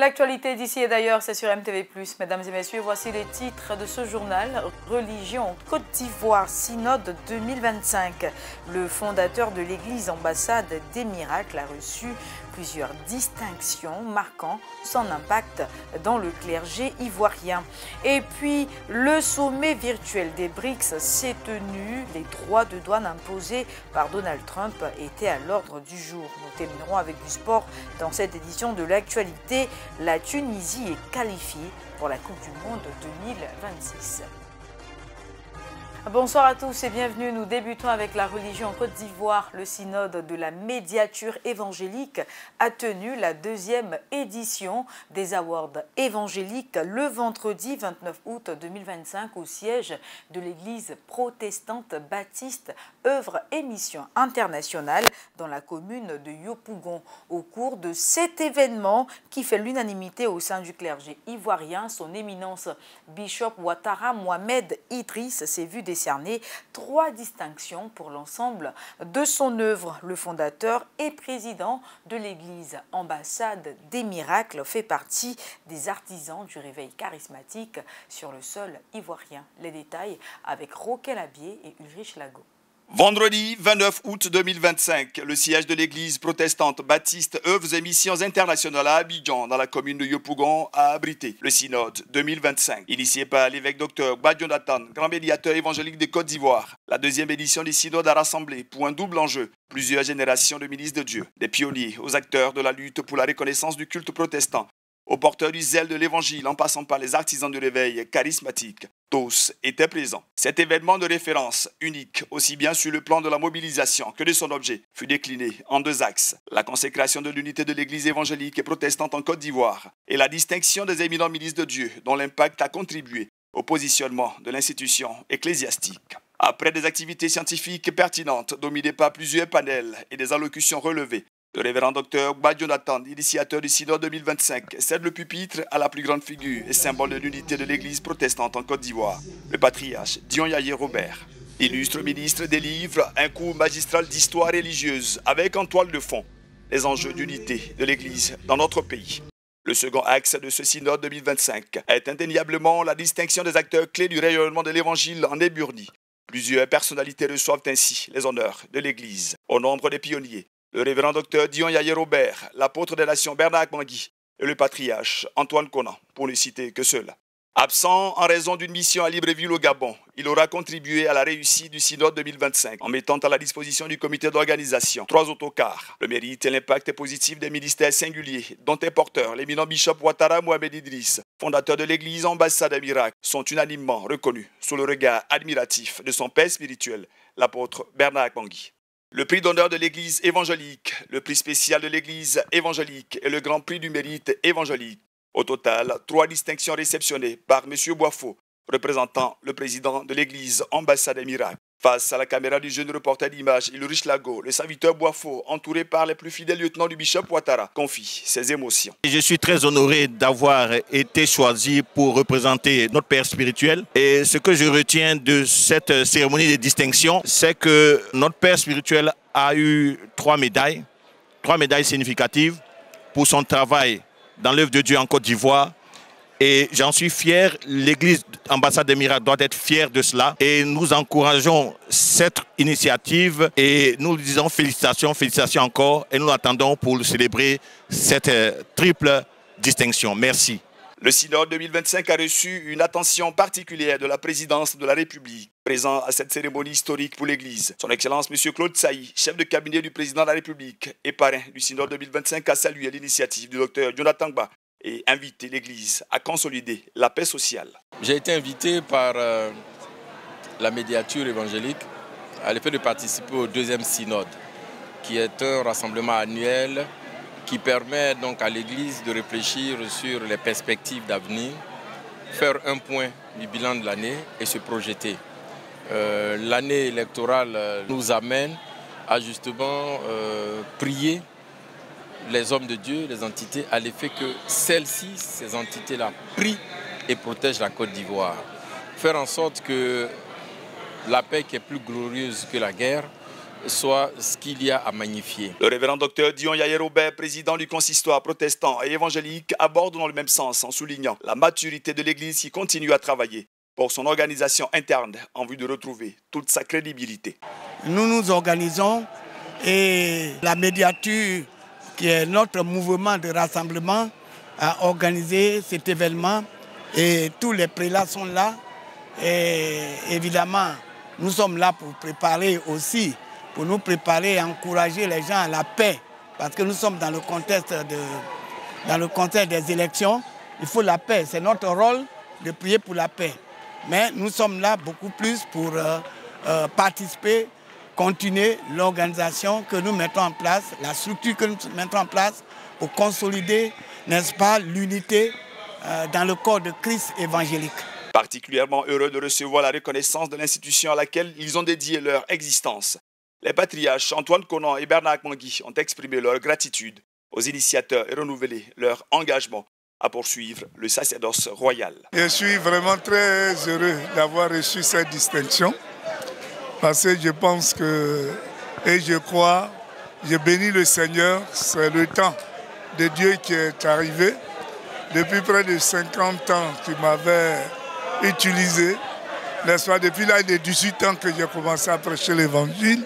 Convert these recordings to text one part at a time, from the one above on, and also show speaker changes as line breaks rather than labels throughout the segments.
L'actualité d'ici et d'ailleurs, c'est sur MTV+. Mesdames et messieurs, voici les titres de ce journal. Religion, Côte d'Ivoire, Synode 2025. Le fondateur de l'église ambassade des miracles a reçu plusieurs distinctions marquant son impact dans le clergé ivoirien. Et puis, le sommet virtuel des BRICS s'est tenu. Les droits de douane imposés par Donald Trump étaient à l'ordre du jour. Nous terminerons avec du sport dans cette édition de l'actualité. La Tunisie est qualifiée pour la Coupe du Monde 2026. Bonsoir à tous et bienvenue. Nous débutons avec la religion en Côte d'Ivoire. Le synode de la médiature évangélique a tenu la deuxième édition des Awards évangéliques le vendredi 29 août 2025 au siège de l'église protestante baptiste œuvre et mission internationale dans la commune de Yopougon. Au cours de cet événement qui fait l'unanimité au sein du clergé ivoirien, son éminence Bishop Ouattara Mohamed Idriss s'est vu décerner 3 distinctions pour l'ensemble de son œuvre. Le fondateur et président de l'église ambassade des miracles fait partie des artisans du réveil charismatique sur le sol ivoirien. Les détails avec Roquel Abier et Ulrich Lago.
Vendredi 29 août 2025, le siège de l'église protestante baptiste œuvres et missions internationales à Abidjan, dans la commune de Yopougon, a abrité le synode 2025. Initié par l'évêque Dr Gba Jonathan, grand médiateur évangélique de Côte d'Ivoire, la deuxième édition du synode a rassemblé pour un double enjeu plusieurs générations de ministres de Dieu, des pionniers aux acteurs de la lutte pour la reconnaissance du culte protestant, aux porteurs du zèle de l'évangile en passant par les artisans du réveil charismatique. Tous étaient présents. Cet événement de référence, unique aussi bien sur le plan de la mobilisation que de son objet, fut décliné en 2 axes. La consécration de l'unité de l'église évangélique et protestante en Côte d'Ivoire et la distinction des éminents ministres de Dieu dont l'impact a contribué au positionnement de l'institution ecclésiastique. Après des activités scientifiques pertinentes dominées par plusieurs panels et des allocutions relevées, le révérend Dr Gba Jonathan, initiateur du synode 2025, cède le pupitre à la plus grande figure et symbole de l'unité de l'église protestante en Côte d'Ivoire, le patriarche Dion Yaye Robert. Illustre ministre délivre un cours magistral d'histoire religieuse avec en toile de fond les enjeux d'unité de l'église dans notre pays. Le second axe de ce synode 2025 est indéniablement la distinction des acteurs clés du rayonnement de l'évangile en Éburnie. Plusieurs personnalités reçoivent ainsi les honneurs de l'église. Au nombre des pionniers, le révérend docteur Dion Yaye Robert, l'apôtre des nations Bernard Mangui et le patriarche Antoine Konan, pour ne citer que ceux-là. Absent en raison d'une mission à Libreville au Gabon, il aura contribué à la réussite du synode 2025 en mettant à la disposition du comité d'organisation 3 autocars. Le mérite et l'impact positif des ministères singuliers dont est porteur l'éminent bishop Ouattara Mohamed Idriss, fondateur de l'église ambassade des miracles, sont unanimement reconnus sous le regard admiratif de son père spirituel, l'apôtre Bernard Mangui. Le prix d'honneur de l'église évangélique, le prix spécial de l'église évangélique et le grand prix du mérite évangélique. Au total, 3 distinctions réceptionnées par M. Boifo, représentant le président de l'église ambassade des miracles. Face à la caméra du jeune reporter d'image Ulrich Lago, le serviteur Boifo, entouré par les plus fidèles lieutenants du bishop Ouattara, confie ses émotions.
Je suis très honoré d'avoir été choisi pour représenter notre père spirituel. Et ce que je retiens de cette cérémonie de distinction, c'est que notre père spirituel a eu 3 médailles significatives pour son travail dans l'œuvre de Dieu en Côte d'Ivoire. Et j'en suis fier, l'église ambassade des miracles doit être fière de cela. Et nous encourageons cette initiative et nous disons félicitations, félicitations encore. Et nous attendons pour célébrer cette triple distinction. Merci.
Le synode 2025 a reçu une attention particulière de la présidence de la République. Présent à cette cérémonie historique pour l'Église, son Excellence M. Claude Sailly, chef de cabinet du président de la République et parrain du synode 2025, a salué l'initiative du Dr Jonathan Gba et invité l'Église à consolider la paix sociale.
J'ai été invité par la médiature évangélique à l'effet de participer au 2e synode, qui est un rassemblement annuel qui permet donc à l'Église de réfléchir sur les perspectives d'avenir, faire un point du bilan de l'année et se projeter. L'année électorale nous amène à justement prier les hommes de Dieu, les entités, à l'effet que celles-ci, ces entités-là, prient et protègent la Côte d'Ivoire. Faire en sorte que la paix qui est plus glorieuse que la guerre soit ce qu'il y a à magnifier.
Le révérend docteur Dion Yaye Robert, président du consistoire protestant et évangélique, aborde dans le même sens en soulignant la maturité de l'Église qui continue à travailler pour son organisation interne en vue de retrouver toute sa crédibilité.
Nous nous organisons et la médiature, qui est notre mouvement de rassemblement, a organisé cet événement et tous les prélats sont là. Et évidemment, nous sommes là pour préparer aussi, pour nous préparer et encourager les gens à la paix, parce que nous sommes dans le contexte des élections. Il faut la paix, c'est notre rôle de prier pour la paix. Mais nous sommes là beaucoup plus pour participer, continuer l'organisation que nous mettons en place, la structure que nous mettons en place pour consolider, n'est-ce pas, l'unité dans le corps de Christ évangélique.
Particulièrement heureux de recevoir la reconnaissance de l'institution à laquelle ils ont dédié leur existence. Les patriarches Antoine Conan et Bernard Mangui ont exprimé leur gratitude aux initiateurs et renouvelé leur engagement à poursuivre le sacerdoce royal.
Je suis vraiment très heureux d'avoir reçu cette distinction parce que je pense que, et je crois, je bénis le Seigneur, c'est le temps de Dieu qui est arrivé. Depuis près de 50 ans qu'il m'avait utilisé, n'est-ce pas, depuis l'âge de 18 ans que j'ai commencé à prêcher l'évangile.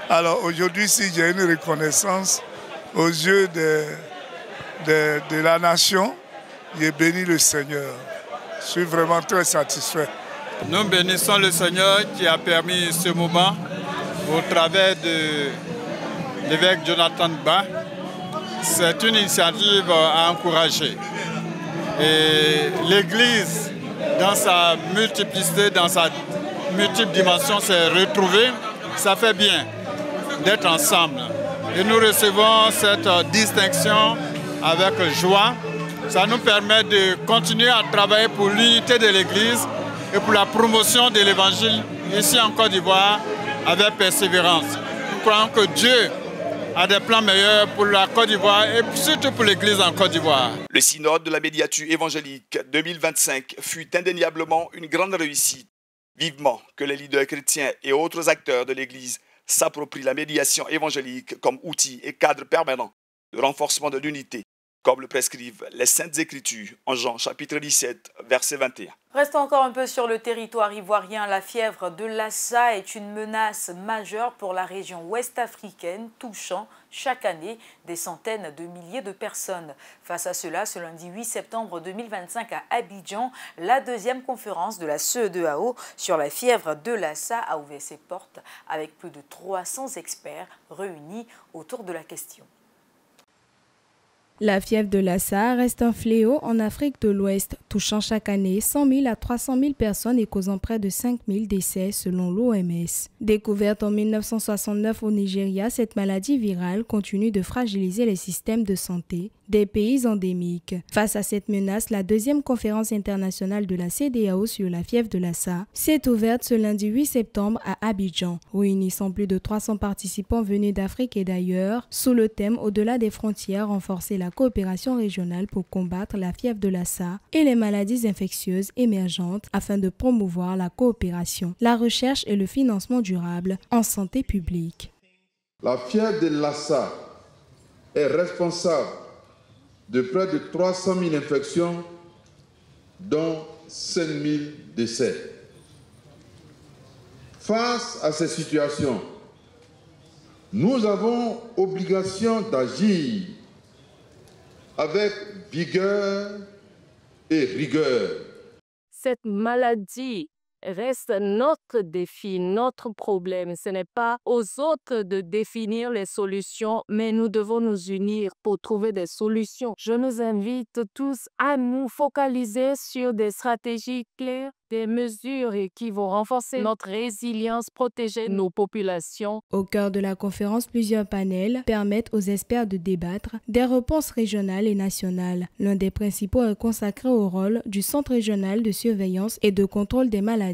Alors aujourd'hui, si j'ai une reconnaissance aux yeux de la nation, j'ai béni le Seigneur. Je suis vraiment très satisfait.
Nous bénissons le Seigneur qui a permis ce moment au travers de l'évêque Jonathan Bah. C'est une initiative à encourager. Et l'Église, dans sa multiplicité, dans sa multiple dimension, s'est retrouvée. Ça fait bien d'être ensemble. Et nous recevons cette distinction avec joie. Ça nous permet de continuer à travailler pour l'unité de l'Église et pour la promotion de l'Évangile ici en Côte d'Ivoire avec persévérance. Nous croyons que Dieu a des plans meilleurs pour la Côte d'Ivoire et surtout pour l'Église en Côte d'Ivoire.
Le synode de la médiature évangélique 2025 fut indéniablement une grande réussite. Vivement que les leaders chrétiens et autres acteurs de l'Église s'approprient la médiation évangélique comme outil et cadre permanent de renforcement de l'unité, comme le prescrivent les Saintes Écritures en Jean chapitre 17, verset 21.
Restons encore un peu sur le territoire ivoirien. La fièvre de Lassa est une menace majeure pour la région ouest africaine, touchant chaque année des centaines de milliers de personnes. Face à cela, ce lundi 8 septembre 2025 à Abidjan, la deuxième conférence de la CEDEAO sur la fièvre de Lassa a ouvert ses portes avec plus de 300 experts réunis autour de la question.
La fièvre de Lassa reste un fléau en Afrique de l'Ouest, touchant chaque année 100 000 à 300 000 personnes et causant près de 5 000 décès selon l'OMS. Découverte en 1969 au Nigeria, cette maladie virale continue de fragiliser les systèmes de santé des pays endémiques. Face à cette menace, la deuxième conférence internationale de la CEDEAO sur la fièvre de Lassa s'est ouverte ce lundi 8 septembre à Abidjan, réunissant plus de 300 participants venus d'Afrique et d'ailleurs, sous le thème « Au-delà des frontières, renforcer la coopération régionale pour combattre la fièvre de Lassa et les maladies infectieuses émergentes afin de promouvoir la coopération, la recherche et le financement durable en santé publique. »
La fièvre de Lassa est responsable de près de 300 000 infections, dont 5 000 décès. Face à ces situations, nous avons obligation d'agir avec vigueur et rigueur.
Cette maladie reste notre défi, notre problème. Ce n'est pas aux autres de définir les solutions, mais nous devons nous unir pour trouver des solutions. Je nous invite tous à nous focaliser sur des stratégies claires, des mesures qui vont renforcer notre résilience, protéger nos populations.
Au cœur de la conférence, plusieurs panels permettent aux experts de débattre des réponses régionales et nationales. L'un des principaux est consacré au rôle du Centre régional de surveillance et de contrôle des maladies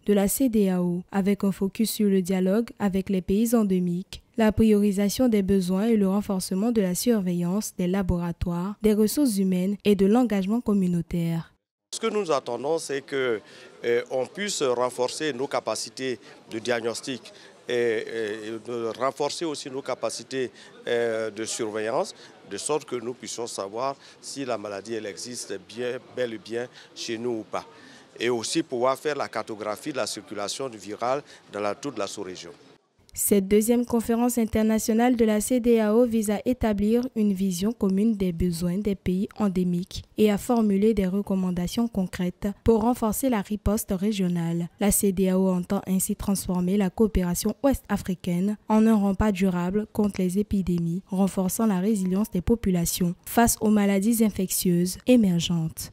de la CEDEAO, avec un focus sur le dialogue avec les pays endémiques, la priorisation des besoins et le renforcement de la surveillance des laboratoires, des ressources humaines et de l'engagement communautaire.
Ce que nous attendons, c'est qu'on puisse renforcer nos capacités de diagnostic et de renforcer aussi nos capacités de surveillance, de sorte que nous puissions savoir si la maladie elle existe bel et bien chez nous ou pas. Et aussi pouvoir faire la cartographie de la circulation du viral dans toute la sous-région.
Cette deuxième conférence internationale de la CEDEAO vise à établir une vision commune des besoins des pays endémiques et à formuler des recommandations concrètes pour renforcer la riposte régionale. La CEDEAO entend ainsi transformer la coopération ouest-africaine en un rempart durable contre les épidémies, renforçant la résilience des populations face aux maladies infectieuses émergentes.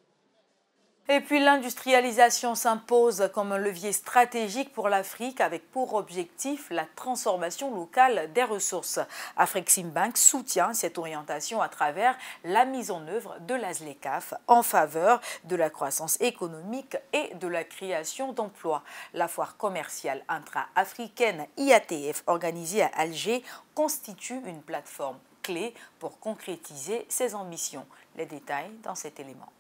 Et puis l'industrialisation s'impose comme un levier stratégique pour l'Afrique avec pour objectif la transformation locale des ressources. Afreximbank soutient cette orientation à travers la mise en œuvre de la ZLECAf en faveur de la croissance économique et de la création d'emplois. La foire commerciale intra-africaine IATF organisée à Alger constitue une plateforme clé pour concrétiser ces ambitions. Les détails dans cet élément.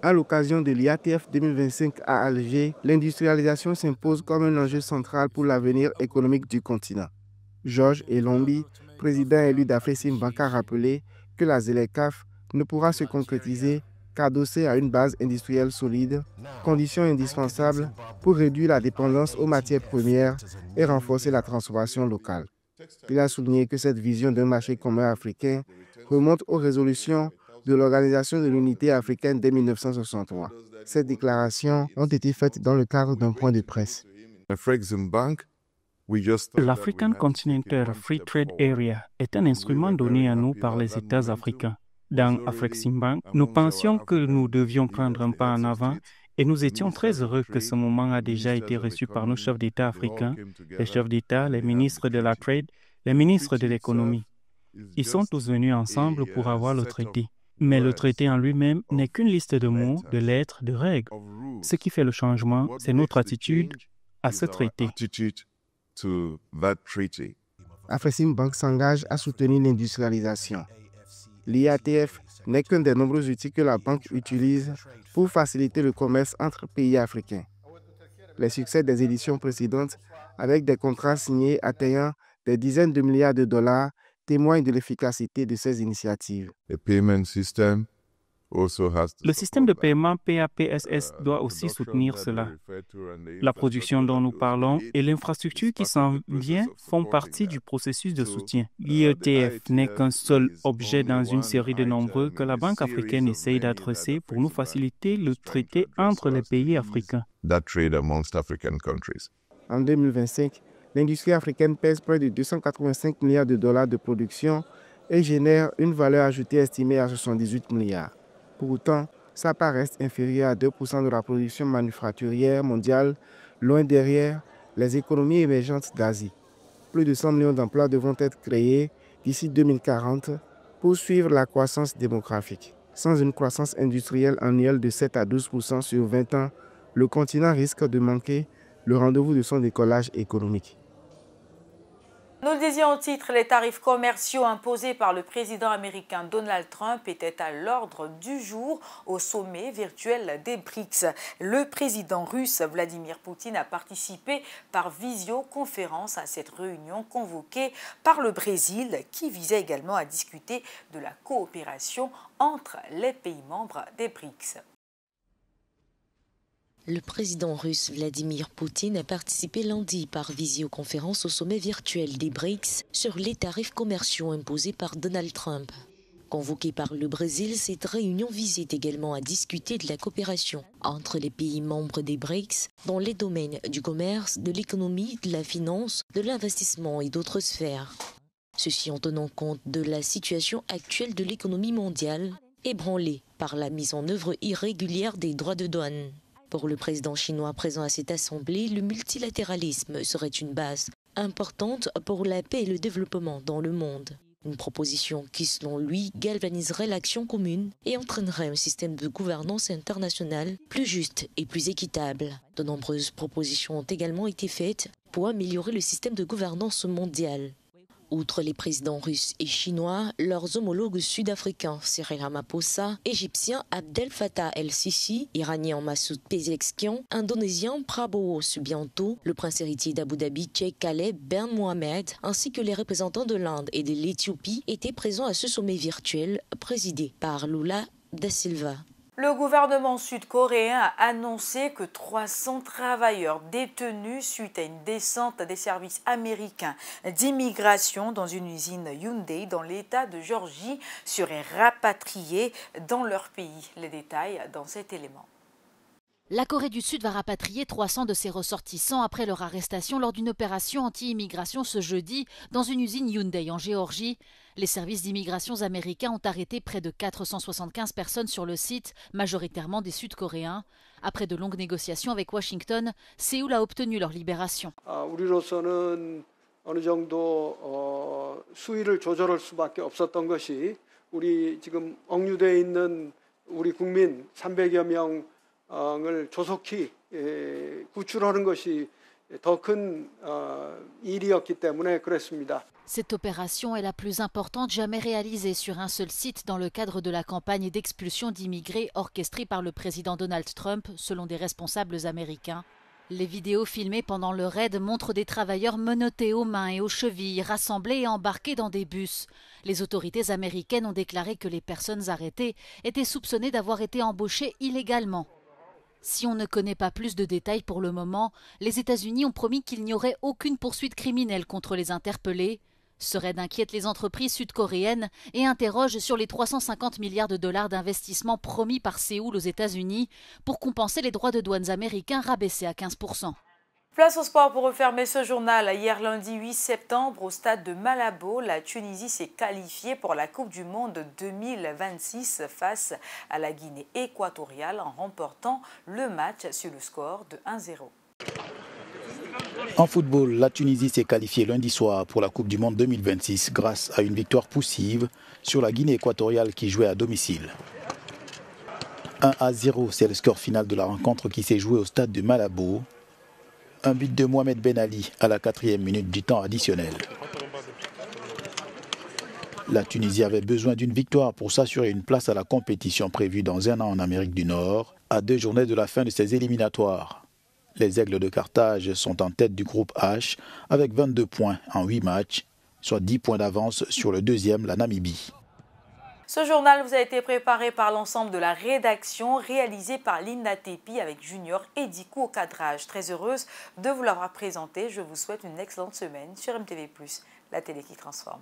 À l'occasion de l'IATF 2025 à Alger, l'industrialisation s'impose comme un enjeu central pour l'avenir économique du continent. Georges Elombi, président élu d'Afreximbank, a rappelé que la ZLECAf ne pourra se concrétiser qu'adossée à une base industrielle solide, condition indispensable pour réduire la dépendance aux matières premières et renforcer la transformation locale. Il a souligné que cette vision d'un marché commun africain remonte aux résolutions de l'Organisation de l'Unité africaine dès 1963. Ces déclarations ont été faites dans le cadre d'un point de presse.
L'African Continental Free Trade Area est un instrument donné à nous par les États africains. Dans Afreximbank, nous pensions que nous devions prendre un pas en avant et nous étions très heureux que ce moment a déjà été reçu par nos chefs d'État africains, les chefs d'État, les ministres de la Trade, les ministres de l'économie. Ils sont tous venus ensemble pour avoir le traité. Mais le traité en lui-même n'est qu'une liste de mots, de lettres, de règles. Ce qui fait le changement, c'est notre attitude à ce traité.
Afreximbank s'engage à soutenir l'industrialisation. L'IATF n'est qu'un des nombreux outils que la banque utilise pour faciliter le commerce entre pays africains. Les succès des éditions précédentes, avec des contrats signés atteignant des dizaines de milliards de dollars, témoigne de l'efficacité de ces initiatives.
Le système de paiement PAPSS doit aussi soutenir cela. La production dont nous parlons et l'infrastructure qui s'en vient font partie du processus de soutien. L'IETF n'est qu'un seul objet dans une série de nombreux que la Banque africaine essaye d'adresser pour nous faciliter le traité entre les pays africains.
En 2025, l'industrie africaine pèse près de 285 milliards de dollars de production et génère une valeur ajoutée estimée à 78 milliards. Pour autant, sa part reste inférieure à 2% de la production manufacturière mondiale, loin derrière les économies émergentes d'Asie. Plus de 100 millions d'emplois devront être créés d'ici 2040 pour suivre la croissance démographique. Sans une croissance industrielle annuelle de 7 à 12% sur 20 ans, le continent risque de manquer le rendez-vous de son décollage économique.
Nous le disions au titre, les tarifs commerciaux imposés par le président américain Donald Trump étaient à l'ordre du jour au sommet virtuel des BRICS. Le président russe Vladimir Poutine a participé par visioconférence à cette réunion convoquée par le Brésil qui visait également à discuter de la coopération entre les pays membres des BRICS.
Le président russe Vladimir Poutine a participé lundi par visioconférence au sommet virtuel des BRICS sur les tarifs commerciaux imposés par Donald Trump. Convoquée par le Brésil, cette réunion visait également à discuter de la coopération entre les pays membres des BRICS dans les domaines du commerce, de l'économie, de la finance, de l'investissement et d'autres sphères. Ceci en tenant compte de la situation actuelle de l'économie mondiale, ébranlée par la mise en œuvre irrégulière des droits de douane. Pour le président chinois présent à cette assemblée, le multilatéralisme serait une base importante pour la paix et le développement dans le monde. Une proposition qui, selon lui, galvaniserait l'action commune et entraînerait un système de gouvernance internationale plus juste et plus équitable. De nombreuses propositions ont également été faites pour améliorer le système de gouvernance mondial. Outre les présidents russes et chinois, leurs homologues sud-africains Cyril Ramaphosa, égyptien Abdel Fattah el-Sisi, iranien Massoud Pezeshkian, indonésien Prabowo Subianto, le prince héritier d'Abu Dhabi Sheikh Khaled Ben Mohammed, ainsi que les représentants de l'Inde et de l'Éthiopie étaient présents à ce sommet virtuel présidé par Lula da Silva.
Le gouvernement sud-coréen a annoncé que 300 travailleurs détenus suite à une descente des services américains d'immigration dans une usine Hyundai dans l'État de Géorgie seraient rapatriés dans leur pays. Les détails dans cet élément.
La Corée du Sud va rapatrier 300 de ses ressortissants après leur arrestation lors d'une opération anti-immigration ce jeudi dans une usine Hyundai en Géorgie. Les services d'immigration américains ont arrêté près de 475 personnes sur le site, majoritairement des Sud-Coréens. Après de longues négociations avec Washington, Séoul a obtenu leur libération.
우리로서는 어느 정도 수위를 조절할 수밖에 없었던 것이 우리 지금 억류돼 있는 우리 국민 300여 명을 조속히 구출하는 것이 더 큰 일이었기 때문에 그랬습니다.
Cette opération est la plus importante jamais réalisée sur un seul site dans le cadre de la campagne d'expulsion d'immigrés orchestrée par le président Donald Trump, selon des responsables américains. Les vidéos filmées pendant le raid montrent des travailleurs menottés aux mains et aux chevilles, rassemblés et embarqués dans des bus. Les autorités américaines ont déclaré que les personnes arrêtées étaient soupçonnées d'avoir été embauchées illégalement. Si on ne connaît pas plus de détails pour le moment, les États-Unis ont promis qu'il n'y aurait aucune poursuite criminelle contre les interpellés. Ce raid inquiète les entreprises sud-coréennes et interroge sur les 350 milliards de dollars d'investissement promis par Séoul aux États-Unis pour compenser les droits de douane américains rabaissés à 15%.
Place au sport pour refermer ce journal. Hier lundi 8 septembre, au stade de Malabo, la Tunisie s'est qualifiée pour la Coupe du Monde 2026 face à la Guinée équatoriale en remportant le match sur le score de 1-0.
En football, la Tunisie s'est qualifiée lundi soir pour la Coupe du Monde 2026 grâce à une victoire poussive sur la Guinée équatoriale qui jouait à domicile. 1-0, c'est le score final de la rencontre qui s'est jouée au stade de Malabo. Un but de Mohamed Ben Ali à la 4e minute du temps additionnel. La Tunisie avait besoin d'une victoire pour s'assurer une place à la compétition prévue dans un an en Amérique du Nord, à 2 journées de la fin de ses éliminatoires. Les Aigles de Carthage sont en tête du groupe H avec 22 points en 8 matchs, soit 10 points d'avance sur le deuxième, la Namibie.
Ce journal vous a été préparé par l'ensemble de la rédaction, réalisé par Linda Tepi avec Junior et Dikou au cadrage. Très heureuse de vous l'avoir présenté. Je vous souhaite une excellente semaine sur MTV+, la télé qui transforme.